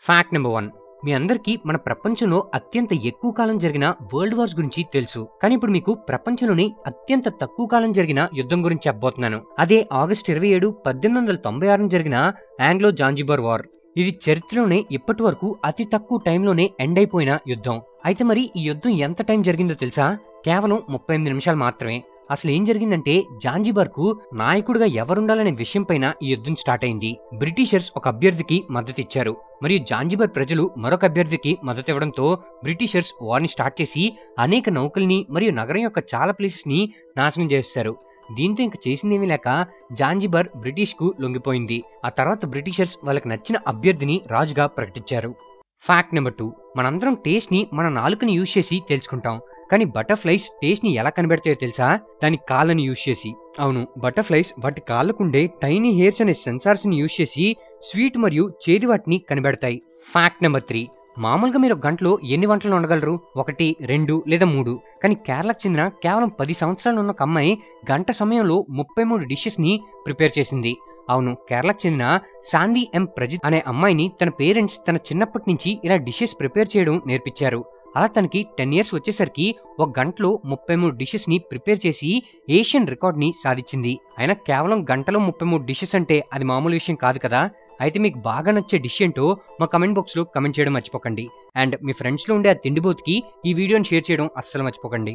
Fact number 1. మీ అందరికీ మన ప్రపంచంలో అత్యంత ఎక్కువ కాలం జరిగిన వరల్డ్ వార్స్ గురించి తెలుసు. కానీ ఇప్పుడు మీకు ప్రపంచంలోని అత్యంత తక్కువ కాలం జరిగిన యుద్ధం గురించి చెప్పబోతున్నాను. అదే ఆగస్టు 27, 1896 జరిగిన ఆంగ్లో జాంజిబార్ వార్. ఇది చరిత్రలోనే ఇప్పటి వరకు అతి తక్కువ టైంలోనే ఎండ్ అయిపోయిన యుద్ధం. అయితే మరి ఈ యుద్ధం ఎంత టైం జరిగిందో తెలుసా? కేవలం 38 నిమిషాలు మాత్రమే. అసలు ఏం జరిగిందంటే, జాంజిబార్ కు నాయకుడిగా ఎవరుండాలనే విషయం పైన ఈ యుద్ధం స్టార్ట్ అయింది. బ్రిటిషర్స్ ఒక అభ్యర్థికి మద్దతు ఇచ్చారు, మరియు జాంజిబార్ ప్రజలు మరొక అభ్యర్థికి మద్దతు ఇవ్వడంతో బ్రిటిషర్స్ వార్ని స్టార్ట్ చేసి అనేక నౌకల్ని మరియు నగరం యొక్క చాలా ప్లేసెస్ ని నాశనం చేశారు. దీంతో ఇంక చేసిందేమీ లేక జాంజిబార్ బ్రిటిష్ కు లొంగిపోయింది. ఆ తర్వాత బ్రిటిషర్స్ వాళ్ళకి నచ్చిన అభ్యర్థిని రాజుగా ప్రకటించారు. Fact number 2. మనందరం టేస్ట్ ని మన నాలుకని యూజ్ చేసి తెలుసుకుంటాం. కానీ బటర్ఫ్లైస్ టేస్ట్ ని ఎలా కనిపెడతాయో తెలుసా? దాని కాళ్ళని యూజ్ చేసి. అవును, బటర్ఫ్లైస్ వాటి కాళ్ళకుండే టైనీ హెయిర్స్ అనే సెన్సార్స్ ని యూజ్ చేసి స్వీట్ మరియు చేదు వాటిని కనిపెడతాయి. Fact number 3. మామూలుగా మీరు గంటలో ఎన్ని వంటలు వండగలరు? 1, 2 లేదా 3. కానీ కేరళకు చెందిన కేవలం 10 సంవత్సరాలు ఉన్న ఒక అమ్మాయి గంట సమయంలో 33 డిషెస్ ని ప్రిపేర్ చేసింది. అవును, కేరళకు చెందిన సాండీ ఎం ప్రజిత్ అనే అమ్మాయిని తన పేరెంట్స్ తన చిన్నప్పటి నుంచి ఇలా డిషెస్ ప్రిపేర్ చేయడం నేర్పించారు. అలా తనకి 10 ఇయర్స్ వచ్చేసరికి ఒక గంటలో 33 డిషెస్ ని ప్రిపేర్ చేసి ఏషియన్ రికార్డ్ ని సాధించింది. అయినా కేవలం గంటలో 33 డిషెస్ అంటే అది మామూలు విషయం కాదు కదా. అయితే మీకు బాగా నచ్చే డిష్ ఏంటో మా కమెంట్ బాక్స్ లో కమెంట్ చేయడం మర్చిపోకండి. అండ్ మీ ఫ్రెండ్స్ లో ఉండే ఆ తిండిబోతుకి ఈ వీడియోని షేర్ చేయడం అస్సలు మర్చిపోకండి.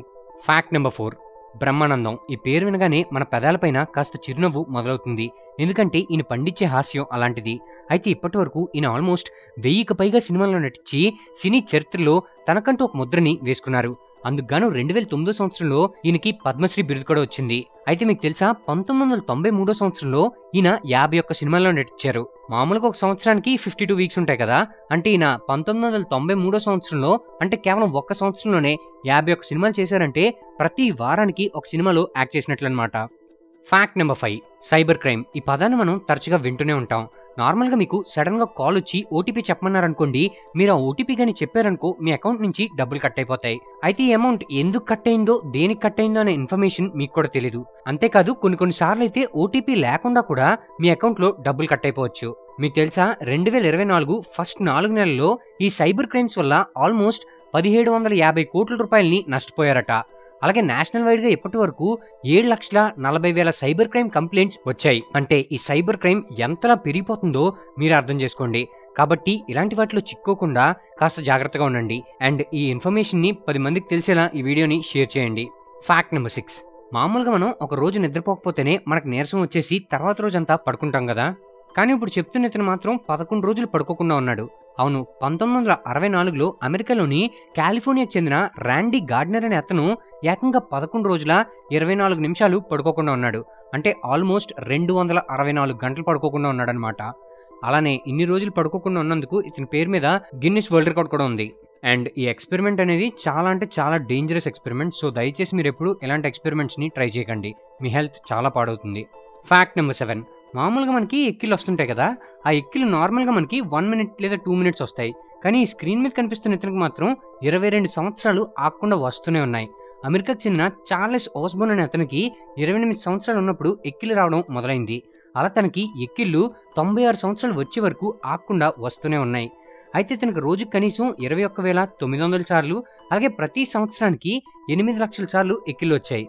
Fact number 4. బ్రహ్మానందం. ఈ పేరు వినగానే మన పెదాలపైన కాస్త చిరునవ్వు మొదలవుతుంది, ఎందుకంటే ఈయన పండించే హాస్యం అలాంటిది. అయితే ఇప్పటి వరకు ఈయన ఆల్మోస్ట్ 1000కి పైగా సినిమాల్లో నటించి సినీ చరిత్రలో తనకంటూ ఒక ముద్రని వేసుకున్నారు. అందుకుగాను 2009 సంవత్సరంలో ఈయనకి పద్మశ్రీ బిరుదు కూడా వచ్చింది. అయితే మీకు తెలుసా, 1993 సంవత్సరంలో ఈయన 51 సినిమాల్లో నటించారు. మామూలుగా ఒక సంవత్సరానికి 52 వీక్స్ ఉంటాయి కదా. అంటే ఈయన 1993 సంవత్సరంలో, అంటే కేవలం ఒక్క సంవత్సరంలోనే 51 సినిమాలు చేశారంటే ప్రతి వారానికి ఒక సినిమాలో యాక్ట్ చేసినట్లు అనమాట. Fact number 5. Cyber crime. ఈ పదాన్ని మనం తరచుగా వింటూనే ఉంటాం. నార్మల్గా మీకు సడన్ గా కాల్ వచ్చి ఓటీపీ చెప్పమన్నారనుకోండి, మీరు ఆ ఓటీపీ గాని చెప్పారనుకో మీ అకౌంట్ నుంచి డబ్బులు కట్ అయిపోతాయి. అయితే ఈ అమౌంట్ ఎందుకు కట్ అయిందో, దేనికి కట్ అయిందో అనే ఇన్ఫర్మేషన్ మీకు కూడా తెలియదు. అంతేకాదు కొన్ని సార్లు అయితే ఓటీపీ లేకుండా కూడా మీ అకౌంట్ లో డబ్బులు కట్ అయిపోవచ్చు. మీకు తెలుసా, 2024 ఫస్ట్ 4 నెలల్లో ఈ సైబర్ క్రైమ్స్ వల్ల ఆల్మోస్ట్ 1750 కోట్ల రూపాయలని నష్టపోయారట. అలాగే నేషనల్ వైడ్ గా ఇప్పటి వరకు 7,40,000 సైబర్ క్రైమ్ కంప్లైంట్స్ వచ్చాయి. అంటే ఈ సైబర్ క్రైమ్ ఎంతలా పెరిగిపోతుందో మీరు అర్థం చేసుకోండి. కాబట్టి ఇలాంటి వాటిలో చిక్కోకుండా కాస్త జాగ్రత్తగా ఉండండి. అండ్ ఈ ఇన్ఫర్మేషన్ ని 10 మందికి తెలిసేలా ఈ వీడియోని షేర్ చేయండి. Fact number 6. మామూలుగా మనం ఒక రోజు నిద్రపోకపోతేనే మనకు నీరసం వచ్చేసి తర్వాత రోజంతా పడుకుంటాం కదా. కానీ ఇప్పుడు చెప్తున్న ఇతను మాత్రం 11 రోజులు పడుకోకుండా ఉన్నాడు. అవును, 1964లో అమెరికాలోని కాలిఫోర్నియాకు చెందిన ర్యాండీ గార్డ్నర్ అనే అతను ఏకంగా 11 రోజుల 24 నిమిషాలు పడుకోకుండా ఉన్నాడు. అంటే ఆల్మోస్ట్ 264 గంటలు పడుకోకుండా ఉన్నాడనమాట. అలానే ఇన్ని రోజులు పడుకోకుండా ఉన్నందుకు ఇతని పేరు మీద గిన్నిస్ వరల్డ్ రికార్డ్ కూడా ఉంది. అండ్ ఈ ఎక్స్పెరిమెంట్ అనేది చాలా అంటే చాలా డేంజరస్ ఎక్స్పెరిమెంట్. సో దయచేసి మీరు ఎప్పుడు ఇలాంటి ఎక్స్పెరిమెంట్స్ ని ట్రై చేయకండి, మీ హెల్త్ చాలా పాడవుతుంది. Fact number 7. మామూలుగా మనకి ఎక్కిళ్ళు వస్తుంటాయి కదా. ఆ ఎక్కిళ్ళు నార్మల్గా మనకి 1 మినిట్ లేదా 2 మినిట్స్ వస్తాయి. కానీ ఈ స్క్రీన్ మీద కనిపిస్తున్న ఇతనికి మాత్రం 22 సంవత్సరాలు ఆగకుండా వస్తూనే ఉన్నాయి. అమెరికాకు చెందిన చార్లెస్ ఓస్బోర్న్ అనే అతనికి 28 సంవత్సరాలు ఉన్నప్పుడు ఎక్కిళ్ళు రావడం మొదలైంది. అలా తనకి ఎక్కిళ్ళు 96 సంవత్సరాలు వచ్చే వరకు ఆగకుండా వస్తూనే ఉన్నాయి. అయితే తనకు రోజుకు కనీసం 21,900 సార్లు, అలాగే ప్రతి సంవత్సరానికి 8 లక్షల సార్లు ఎక్కిళ్ళు వచ్చాయి.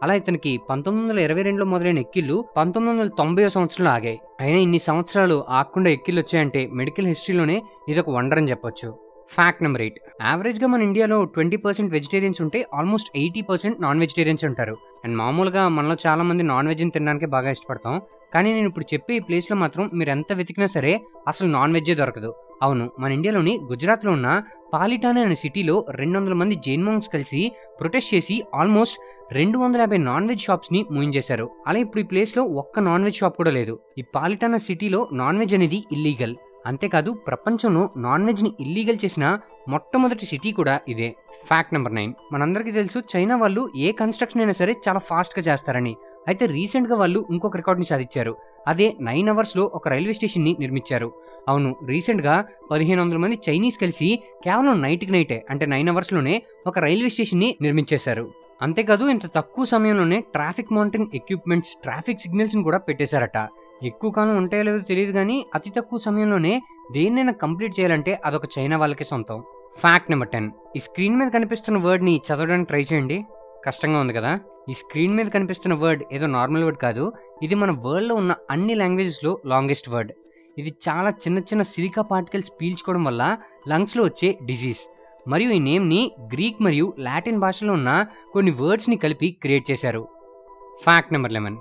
అలా ఇతనికి 1922లో మొదలైన ఎక్కిళ్ళు 1990 సంవత్సరంలో ఆగాయి. అయినా ఇన్ని సంవత్సరాలు ఆగకుండా ఎక్కిళ్ళు వచ్చాయంటే మెడికల్ హిస్టరీలోనే ఇదొక వండర్ అని చెప్పొచ్చు. Fact number 8. యావరేజ్ గా మన ఇండియాలో 20% వెజిటేరియన్స్ ఉంటే ఆల్మోస్ట్ 80% నాన్ వెజిటేరియన్స్ ఉంటారు. అండ్ మామూలుగా మనలో చాలా మంది నాన్ వెజ్ తినడానికి బాగా ఇష్టపడతాం. కానీ నేను ఇప్పుడు చెప్పే ఈ ప్లేస్ లో మాత్రం మీరు ఎంత వెతికినా సరే అసలు నాన్ వెజ్జే దొరకదు. అవును, మన ఇండియాలోని గుజరాత్ లో ఉన్న పాలిటానా అనే సిటీలో 200 మంది జైన్ మాంగ్స్ కలిసి ప్రొటెస్ట్ చేసి ఆల్మోస్ట్ 250 నాన్ వెజ్ షాప్స్ ని మూయించేశారు. అలా ఇప్పుడు ఈ ప్లేస్ లో ఒక్క నాన్ వెజ్ షాప్ కూడా లేదు. ఈ పాలిటానా సిటీలో నాన్ వెజ్ అనేది ఇల్లీగల్. అంతేకాదు ప్రపంచంలో నాన్ వెజ్ ని ఇల్లీగల్ చేసిన మొట్టమొదటి సిటీ కూడా ఇదే. Fact number 9. మనందరికీ తెలుసు, చైనా వాళ్ళు ఏ కన్స్ట్రక్షన్ అయినా సరే చాలా ఫాస్ట్ గా చేస్తారని. అయితే రీసెంట్ గా వాళ్ళు ఇంకొక రికార్డ్ ని సాధించారు. అదే 9 అవర్స్ లో ఒక రైల్వే స్టేషన్ ని నిర్మించారు. అవును, రీసెంట్ గా 1500 మంది చైనీస్ కలిసి కేవలం నైటే అంటే 9 అవర్స్ లోనే ఒక రైల్వే స్టేషన్ ని నిర్మించేశారు. అంతేకాదు ఇంత తక్కువ సమయంలోనే traffic monitoring equipments, traffic signals ని కూడా పెట్టేశారట. ఎక్కువ కాలం ఉంటాయో లేదో తెలియదు కానీ అతి తక్కువ సమయంలోనే దేన్నైనా కంప్లీట్ చేయాలంటే అదొక చైనా వాళ్ళకే సొంతం. Fact number 10. ఈ స్క్రీన్ మీద కనిపిస్తున్న వర్డ్ని చదవడానికి ట్రై చేయండి. కష్టంగా ఉంది కదా. ఈ స్క్రీన్ మీద కనిపిస్తున్న వర్డ్ ఏదో నార్మల్ వర్డ్ కాదు. ఇది మన వరల్డ్లో ఉన్న అన్ని లాంగ్వేజెస్లో లాంగెస్ట్ వర్డ్. ఇది చాలా చిన్న చిన్న సిలికా పార్టికల్స్ పీల్చుకోవడం వల్ల లంగ్స్లో వచ్చే డిజీజ్. మరియు ఈ నేమ్ని గ్రీక్ మరియు లాటిన్ భాషలో ఉన్న కొన్ని వర్డ్స్ని కలిపి క్రియేట్ చేశారు. Fact number 11.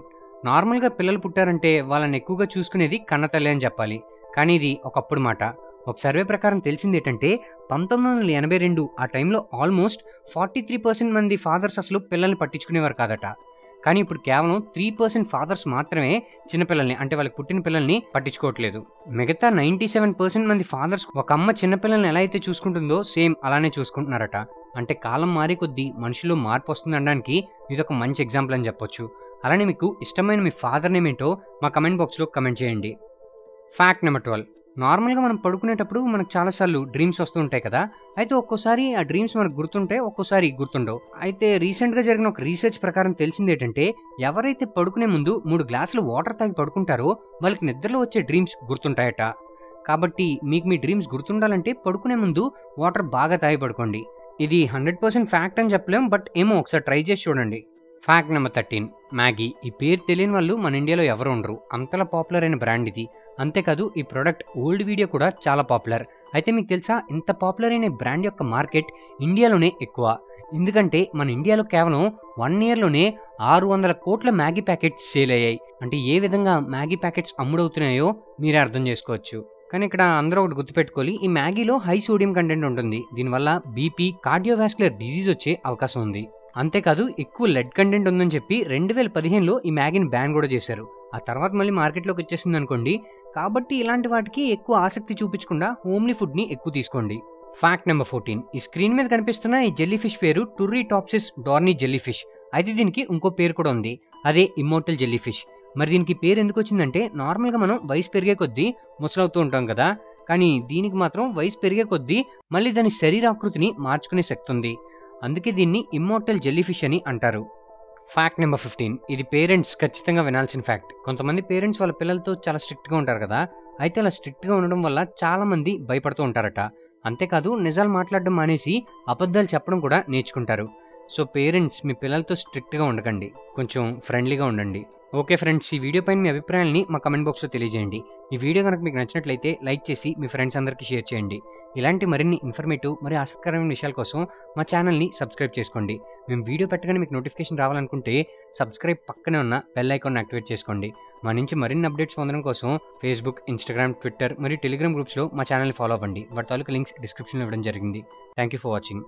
నార్మల్గా పిల్లలు పుట్టారంటే వాళ్ళని ఎక్కువగా చూసుకునేది కన్నతల్లి అని చెప్పాలి. కానీ ఇది ఒకప్పుడు మాట. ఒక సర్వే ప్రకారం తెలిసింది ఏంటంటే 1982 ఆ టైంలో ఆల్మోస్ట్ 43% మంది ఫాదర్స్ అసలు పిల్లల్ని పట్టించుకునేవారు కాదట. కానీ ఇప్పుడు కేవలం 3% ఫాదర్స్ మాత్రమే చిన్నపిల్లల్ని అంటే వాళ్ళకి పుట్టిన పిల్లల్ని పట్టించుకోవట్లేదు. మిగతా 97% మంది ఫాదర్స్ ఒక అమ్మ చిన్నపిల్లల్ని ఎలా అయితే చూసుకుంటుందో సేమ్ అలానే చూసుకుంటున్నారట. అంటే కాలం మారే కొద్దీ మనుషుల్లో మార్పు వస్తుంది అనడానికి ఇదొక మంచి ఎగ్జాంపుల్ అని చెప్పొచ్చు. అలానే మీకు ఇష్టమైన మీ ఫాదర్ నేమ్ ఏంటో మా కమెంట్ బాక్స్లో కమెంట్ చేయండి. Fact number 12. నార్మల్గా మనం పడుకునేటప్పుడు మనకు చాలాసార్లు డ్రీమ్స్ వస్తూ ఉంటాయి కదా. అయితే ఒక్కోసారి ఆ డ్రీమ్స్ మనకు గుర్తుంటాయి, ఒక్కోసారి గుర్తుండవు. అయితే రీసెంట్గా జరిగిన ఒక రీసెర్చ్ ప్రకారం తెలిసింది ఏంటంటే ఎవరైతే పడుకునే ముందు 3 గ్లాసులు వాటర్ తాగి పడుకుంటారో వాళ్ళకి నిద్రలో వచ్చే డ్రీమ్స్ గుర్తుంటాయట. కాబట్టి మీకు మీ డ్రీమ్స్ గుర్తుండాలంటే పడుకునే ముందు వాటర్ బాగా తాగి పడుకోండి. ఇది 100% ఫ్యాక్ట్ అని చెప్పలేం, బట్ ఏమో ఒకసారి ట్రై చేసి చూడండి. Fact number 13. మ్యాగీ. ఈ పేరు తెలియని వాళ్ళు మన ఇండియాలో ఎవరు ఉండరు. అంతలా పాపులర్ అయిన బ్రాండ్ ఇది. అంతేకాదు ఈ ప్రోడక్ట్ ఓల్డ్ వీడియో కూడా చాలా పాపులర్. అయితే మీకు తెలుసా ఇంత పాపులర్ అయిన బ్రాండ్ యొక్క మార్కెట్ ఇండియాలోనే ఎక్కువ. ఎందుకంటే మన ఇండియాలో కేవలం 1 ఇయర్లోనే 600 కోట్ల మ్యాగీ ప్యాకెట్స్ సేల్ అయ్యాయి. అంటే ఏ విధంగా మ్యాగీ ప్యాకెట్స్ అమ్ముడవుతున్నాయో మీరే అర్థం చేసుకోవచ్చు. కానీ ఇక్కడ అందరూ ఒకటి గుర్తుపెట్టుకోవాలి, ఈ మ్యాగీలో హై సోడియం కంటెంట్ ఉంటుంది. దీనివల్ల బీపీ, కార్డియోవాస్కులర్ డిజీజ్ వచ్చే అవకాశం ఉంది. అంతేకాదు ఎక్కువ లెడ్ కంటెంట్ ఉందని చెప్పి 2015లో ఈ మ్యాగీని బ్యాన్ కూడా చేశారు. ఆ తర్వాత మళ్ళీ మార్కెట్లోకి వచ్చేసింది అనుకోండి. కాబట్టి ఇలాంటి వాటికి ఎక్కువ ఆసక్తి చూపించకుండా హోమ్లీ ఫుడ్ని ఎక్కువ తీసుకోండి. Fact number 14. ఈ స్క్రీన్ మీద కనిపిస్తున్న ఈ జెల్లీ ఫిష్ పేరు టూర్రిటాప్సిస్ డార్నీ జెల్లీ ఫిష్. అయితే దీనికి ఇంకో పేరు కూడా ఉంది, అదే ఇమ్మోర్టల్ జెల్లీ ఫిష్. మరి దీనికి పేరు ఎందుకు వచ్చిందంటే నార్మల్గా మనం వయసు పెరిగే కొద్దీ ముసలవుతూ ఉంటాం కదా. కానీ దీనికి మాత్రం వయసు పెరిగే కొద్దీ మళ్ళీ దాని శరీరాకృతిని మార్చుకునే శక్తి ఉంది. అందుకే దీన్ని ఇమ్మోర్టల్ జెల్లీ ఫిష్ అని అంటారు. Fact number 15. ఇది పేరెంట్స్ ఖచ్చితంగా వినాల్సిన ఫ్యాక్ట్. కొంతమంది పేరెంట్స్ వాళ్ళ పిల్లలతో చాలా స్ట్రిక్ట్గా ఉంటారు కదా. అయితే అలా స్ట్రిక్ట్గా ఉండడం వల్ల చాలామంది భయపడుతూ ఉంటారట. అంతేకాదు నిజాలు మాట్లాడడం మానేసి అబద్ధాలు చెప్పడం కూడా నేర్చుకుంటారు. సో పేరెంట్స్ మీ పిల్లలతో స్ట్రిక్ట్గా ఉండకండి, కొంచెం ఫ్రెండ్లీగా ఉండండి. ఓకే ఫ్రెండ్స్, ఈ వీడియో పైన మీ అభిప్రాయాన్ని మా కమెంట్ బాక్స్లో తెలియజేయండి. ఈ వీడియో కనుక మీకు నచ్చినట్లయితే లైక్ చేసి మీ ఫ్రెండ్స్ అందరికీ షేర్ చేయండి. ఇలాంటి మరిన్ని ఇన్ఫర్మేటివ్ మరియు ఆసక్తికరమైన విషయాల కోసం మా ఛానల్ని సబ్స్క్రైబ్ చేసుకోండి. మేము వీడియో పెట్టగానే మీకు నోటిఫికేషన్ రావాలనుకుంటే సబ్స్క్రైబ్ పక్కనే ఉన్న బెల్ ఐకాన్ యాక్టివేట్ చేసుకోండి. మా నుంచి మరిన్ని అప్డేట్స్ పొందడం కోసం ఫేస్బుక్, ఇన్స్టాగ్రామ్, ట్విట్టర్ మరియు టెలిగ్రామ్ గ్రూప్స్లో మా ఛానల్ని ఫాలో అవ్వండి. వాటి తాలూకు లింక్స్ డిస్క్రిప్షన్లో ఇవ్వడం జరిగింది. Thank you for watching.